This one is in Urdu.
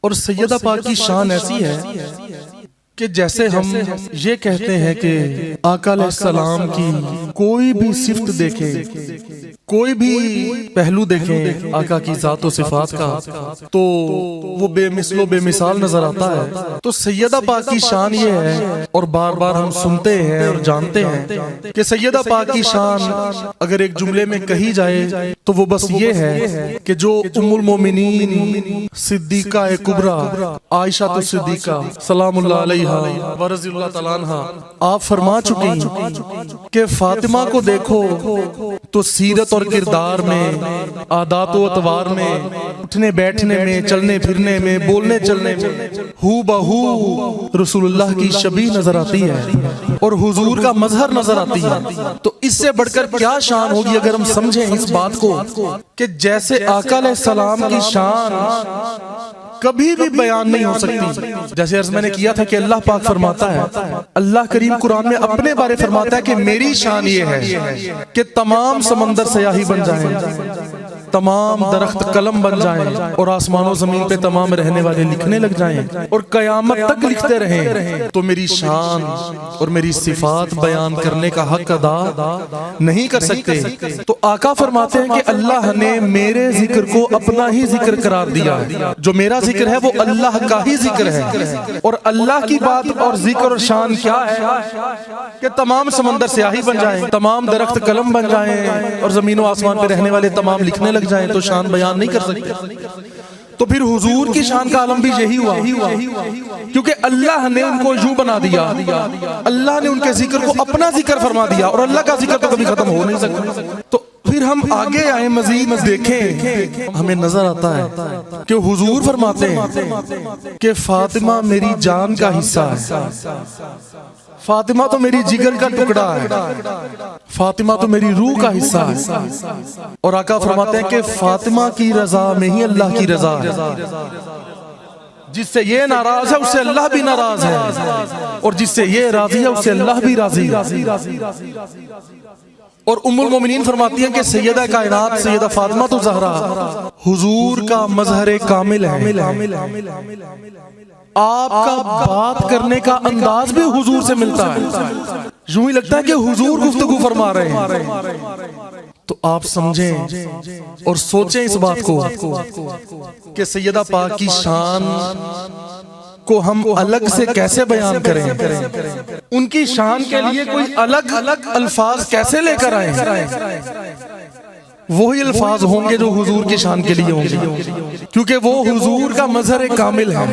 اور سیدہ پاک کی شان ایسی ہے کہ جیسے ہم یہ کہتے ہیں کہ آقا علیہ السلام کی کوئی بھی صفت دیکھیں، کوئی بھی پہلو دیکھیں آقا کی ذات و صفات کا تو وہ بے مثل و بے مثال نظر آتا ہے۔ تو سیدہ پاک کی شان یہ ہے، اور بار بار ہم سنتے ہیں اور جانتے ہیں کہ سیدہ پاک کی شان اگر ایک جملے میں کہی جائے تو وہ بس یہ ہے کہ جو ام المومنین صدیقہ کبریٰ عائشہ صدیقہ سلام اللہ علیہ ورضی اللہ تعالیٰ عنہ آپ فرما چکی کہ فاطمہ کو دیکھو تو سیرت اور کردار میں، عادات و اطوار میں، اٹھنے بیٹھنے میں، چلنے پھرنے میں، بولنے چلنے میں ہو بہو رسول اللہ کی شبیہ نظر آتی ہے اور حضور کا مظہر نظر آتی ہے۔ تو اس سے بڑھ کر کیا شان ہوگی اگر ہم سمجھیں اس بات کو کہ جیسے آقا علیہ السلام کی شان کبھی بھی بیان نہیں ہو سکتی۔ جیسے عرض میں نے کیا تھا کہ اللہ پاک فرماتا ہے، اللہ کریم قرآن میں اپنے بارے فرماتا ہے کہ میری شان یہ ہے کہ تمام سمندر سیاہی بن جائیں، تمام درخت قلم بن جائیں، اور آسمان و زمین پہ تمام رہنے والے لکھنے لگ جائیں اور قیامت تک لکھتے رہیں، تو میری شان اور میری صفات بیان کرنے کا حق ادا نہیں کر سکتے۔ تو آقا فرماتے ہیں کہ اللہ نے میرے ذکر کو اپنا ہی ذکر قرار دیا ہے، جو میرا ذکر ہے وہ اللہ کا ہی ذکر ہے، اور اللہ کی بات اور ذکر اور شان کیا ہے کہ تمام سمندر سیاہی بن جائیں، تمام درخت قلم بن جائیں، اور زمین و آسمان پہ رہنے والے تمام لکھنے لگ جائیں، تو شان بیان نہیں کر سکتے۔ تو پھر حضور کی شان کا عالم بھی یہی ہوا، کیونکہ اللہ نے ان کو یوں بنا دیا، اللہ نے ان کے ذکر کو اپنا ذکر فرما دیا، اور اللہ کا ذکر تو کبھی ختم ہو نہیں سکتا۔ تو پھر ہم آگے آئیں، مزید دیکھیں، ہمیں نظر آتا ہے کہ حضور فرماتے ہیں کہ فاطمہ میری جان کا حصہ ہے، فاطمہ تو میری جگر کا ٹکڑا ہے، فاطمہ تو میری روح کا حصہ ہے، اور آقا فرماتے ہیں کہ فاطمہ کی رضا میں ہی اللہ کی رضا ہے، جس سے یہ ناراض ہے اس سے اللہ بھی ناراض ہے، اور جس سے یہ راضی ہے اس سے اللہ بھی راضی ہے۔ اور ام المومنین فرماتی ہیں کہ سیدہ کائنات سیدہ فاطمہ تو زہرا حضور کا مظہر کامل ہے، آپ کا بات کرنے کا انداز بھی حضور سے ملتا ہے، یوں ہی لگتا ہے کہ حضور گفتگو فرما رہے ہیں۔ تو آپ سمجھیں اور سوچیں اس بات کو کہ سیدہ پاک کی شان کو ہم الگ سے کیسے بیان کریں، ان کی شان کے لیے کوئی الگ الفاظ کیسے لے کر آئیں۔ وہی الفاظ ہوں گے جو حضور کی شان کے لیے ہوں گے، کیونکہ وہ حضور کا مظہر کامل ہے۔